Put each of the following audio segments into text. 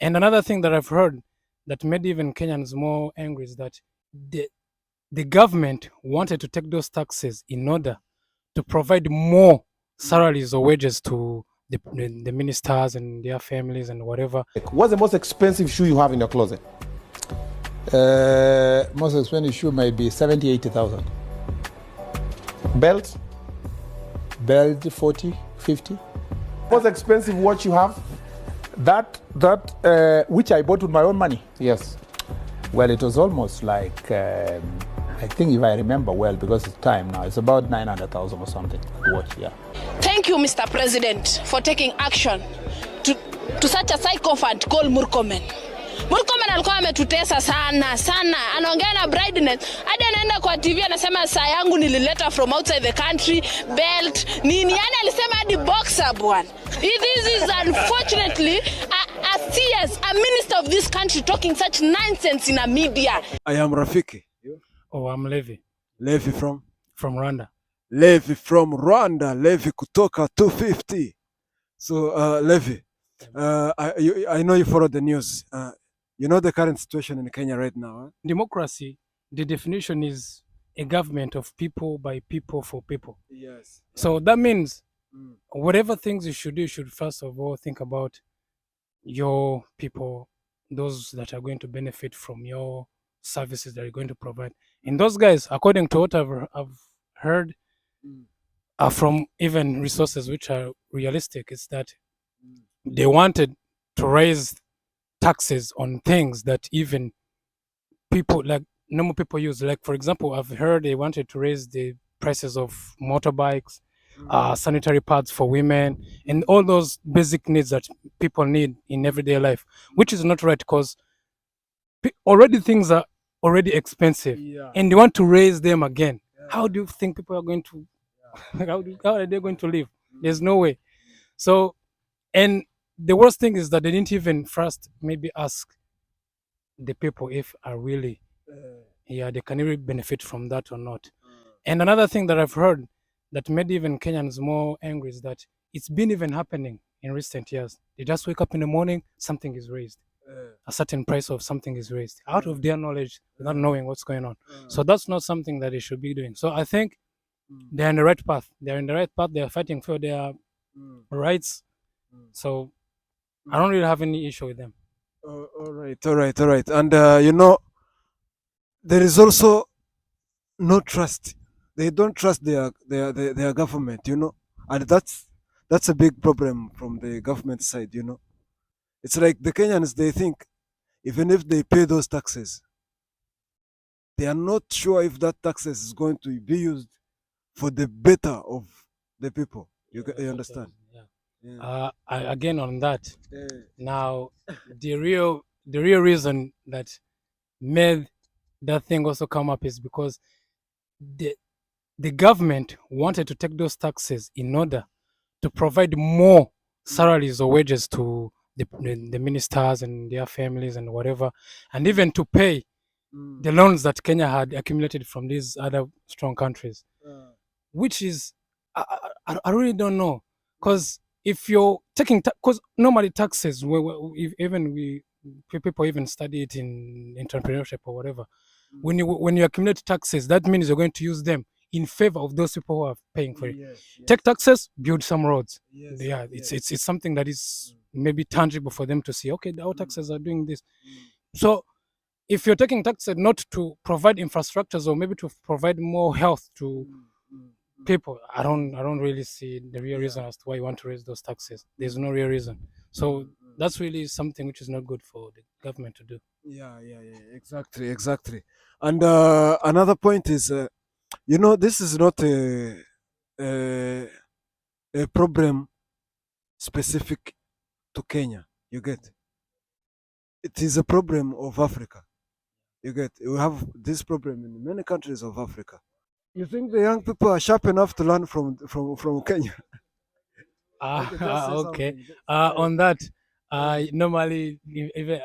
And another thing that I've heard that made even Kenyans more angry is that the, the government wanted to take those taxes in order to provide more salaries or wages to the ministers and their families and whatever. What's the most expensive shoe you have in your closet? Most expensive shoe might be 70, 80,000. Belt? Belt 40, 50. Most expensive watch you have? That which I bought with my own money. Yes. Well, it was almost like I think if I remember well, because it's time now, it's about 900,000 or something. Watch, yeah. Thank you, Mr. President, for taking action to such a sycophant called Murkomen. Murkomen alikuwa ametutesa sana sana, anaongea na brightness hadi anaenda kwa TV anasema saa yangu nilileta from outside the country, belt nini, yani alisema hadi boxer bwana. This is unfortunately a CS, a minister of this country talking such nonsense in a media. I am Rafiki. Oh, I'm Levi. Levi from Rwanda. Levi from Rwanda. Levi kutoka 250. So Levi, I know you follow the news. You know the current situation in Kenya right now. Huh? Democracy, the definition is a government of people, by people, for people. Yes. So that means whatever things you should do, you should first of all think about your people, those that are going to benefit from your services that you're going to provide. And those guys, according to what I've heard from even resources which are realistic, is that they wanted to raise taxes on things that even people like normal people use. Like, for example, I've heard they wanted to raise the prices of motorbikes, sanitary pads for women, and all those basic needs that people need in everyday life, which is not right because already things are already expensive, and they want to raise them again. How do you think people are going to how are they going to live? There's no way. So, and the worst thing is that they didn't even first maybe ask the people if are really they can really benefit from that or not. And another thing that I've heard that made even Kenyans more angry is that it's been even happening in recent years. They just wake up in the morning, something is raised. A certain price of something is raised out of their knowledge, without knowing what's going on. So that's not something that they should be doing. So I think they're in the right path. They're in the right path. They're fighting for their rights. So I don't really have any issue with them. All right. And you know, there is also no trust. They don't trust their government, you know, and that's a big problem from the government side, you know. It's like the Kenyans, they think even if they pay those taxes, they are not sure if that taxes is going to be used for the better of the people. You understand? Yeah. Again on that. Now, the real reason that made that thing also come up is because the government wanted to take those taxes in order to provide more salaries or wages to the ministers and their families and whatever, and even to pay the loans that Kenya had accumulated from these other strong countries, which is I really don't know, because if you're taking because normally taxes, people even study it in entrepreneurship or whatever. When you accumulate taxes, that means you're going to use them in favor of those people who are paying for it. Take taxes, build some roads. It's something that is maybe tangible for them to see. Okay, our taxes are doing this. So if you're taking taxes not to provide infrastructures or maybe to provide more health to people, I don't really see the real reason as to why you want to raise those taxes. There's no real reason. So that's really something which is not good for the government to do. Yeah, exactly. And another point is, you know, this is not a problem specific to Kenya. You get? It is a problem of Africa. You get? We have this problem in many countries of Africa. You think the young people are sharp enough to learn from Kenya? Okay. On that, normally, even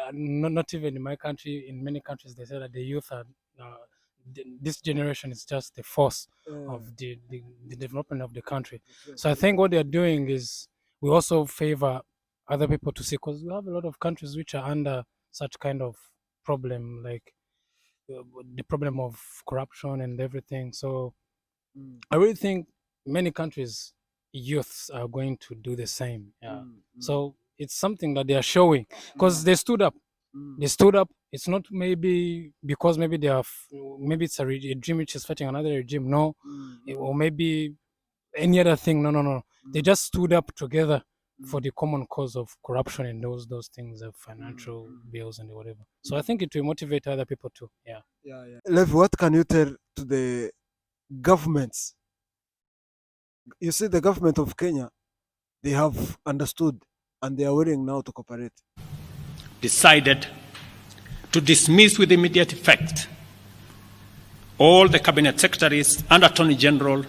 not even in my country, in many countries, they say that the youth are. This generation is just the force of the development of the country. So I think what they're doing is we also favor other people to see, because we have a lot of countries which are under such kind of problem, like the problem of corruption and everything. So I really think many countries youths are going to do the same. Yeah. So it's something that they are showing because they stood up. They stood up. It's not maybe because maybe they are maybe it's a regime which is fighting another regime. No, or maybe any other thing. No. They just stood up together for the common cause of corruption and those things of financial bills and whatever. So I think it will motivate other people too. Yeah. Lev, what can you tell to the governments? You see, the government of Kenya, they have understood and they are willing now to cooperate. Decided to dismiss with immediate effect all the cabinet secretaries and attorney general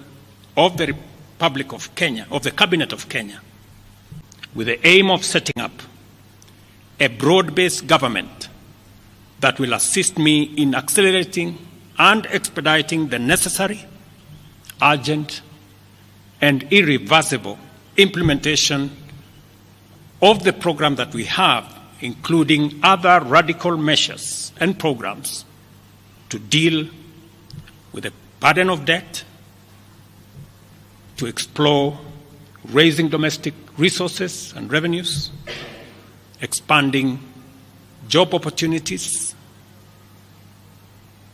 of the Republic of Kenya, of the Cabinet of Kenya, with the aim of setting up a broad-based government that will assist me in accelerating and expediting the necessary, urgent, and irreversible implementation of the program that we have, including other radical measures and programs to deal with the burden of debt, to explore raising domestic resources and revenues, expanding job opportunities,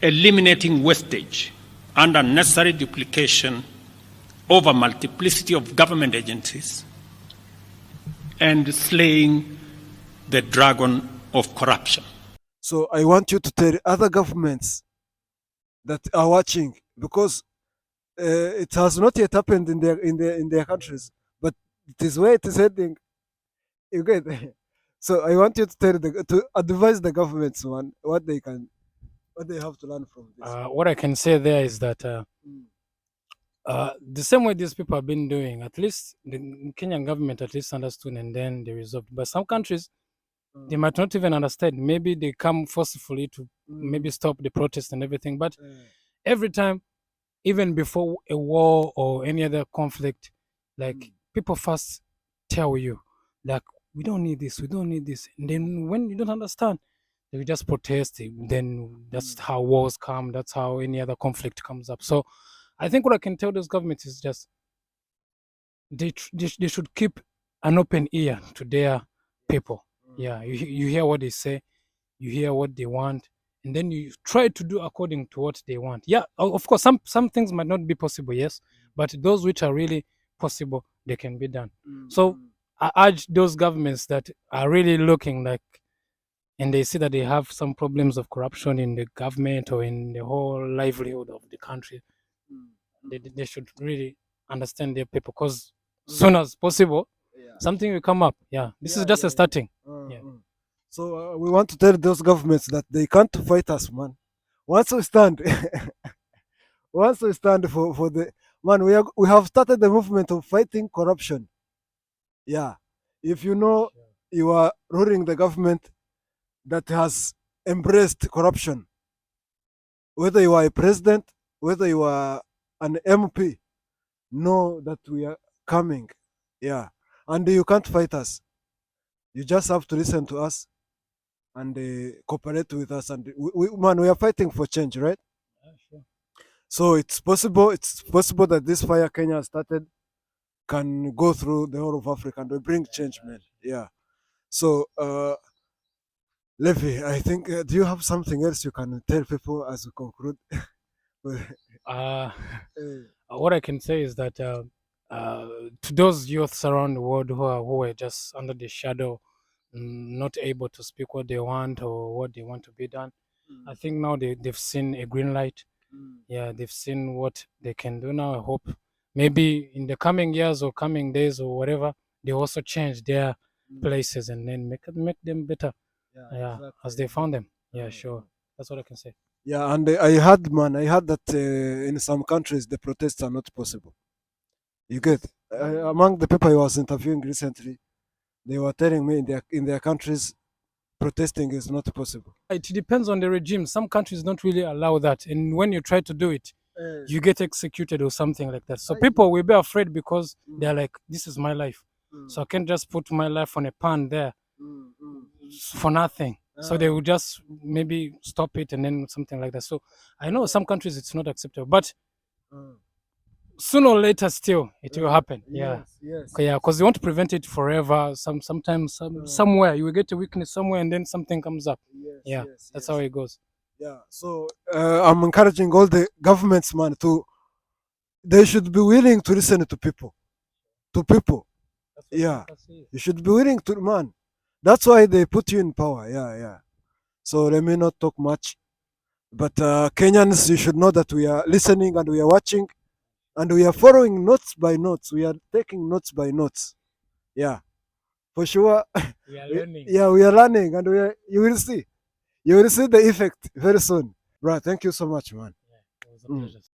eliminating wastage and unnecessary duplication of a multiplicity of government agencies, and slaying the dragon of corruption. So I want you to tell other governments that are watching, because it has not yet happened in their countries, but it is where it is heading. You get it? So I want you to to advise the governments, man, what they have to learn from this. What I can say there is that the same way these people have been doing, at least the Kenyan government at least understood and then they resolved. But some countries, they might not even understand. Maybe they come forcefully to maybe stop the protest and everything. But every time, even before a war or any other conflict, like people first tell you, like, we don't need this, we don't need this. And then when you don't understand, they just protest. Then that's how wars come. That's how any other conflict comes up. So I think what I can tell those governments is just they should keep an open ear to their people. Yeah, you hear what they say, you hear what they want, and then you try to do according to what they want. Yeah, of course, some things might not be possible, yes, but those which are really possible, they can be done. So I urge those governments that are really looking like, and they see that they have some problems of corruption in the government or in the whole livelihood of the country, they should really understand their people, because soon as possible, something will come up. Yeah, this is just a starting. So we want to tell those governments that they can't fight us, man. Once we stand, once we stand for the man, we have started the movement of fighting corruption. Yeah, if you know you are ruling the government that has embraced corruption, whether you are a president, whether you are an MP, know that we are coming. Yeah, and you can't fight us. You just have to listen to us and cooperate with us. And we are fighting for change, right? Yeah, sure. So it's possible that this fire Kenya started can go through the whole of Africa and bring change, man. Yeah. So Levi, I think do you have something else you can tell people as we conclude? What I can say is that to those youths around the world who are just under the shadow, not able to speak what they want or what they want to be done, I think now they've seen a green light. Yeah, they've seen what they can do now. I hope maybe in the coming years or coming days or whatever, they also change their places and then make them better. Yeah, exactly. As they found them. Yeah, sure. That's what I can say. Yeah, and I heard that in some countries the protests are not possible. You get among the people I was interviewing recently, they were telling me in their countries protesting is not possible. It depends on the regime. Some countries don't really allow that, and when you try to do it, you get executed or something like that. So people will be afraid because they're like, this is my life. So I can't just put my life on a pan there for nothing. So they will just maybe stop it and then something like that. So I know some countries it's not acceptable, but sooner or later still it will happen. Yeah. Yes. Yeah, because you want to prevent it forever. Sometimes somewhere you will get a weakness somewhere and then something comes up. Yeah, that's how it goes. Yeah. So I'm encouraging all the governments, man, they should be willing to listen to people. To people. Yeah. You should be willing to, man. That's why they put you in power. Yeah. So let me not talk much. But Kenyans, you should know that we are listening and we are watching and we are following notes by notes. We are taking notes by notes. Yeah. For sure. We are learning. Yeah, we are learning and you will see. You will see the effect very soon. Bro, thank you so much, man. Yeah, it was a pleasure.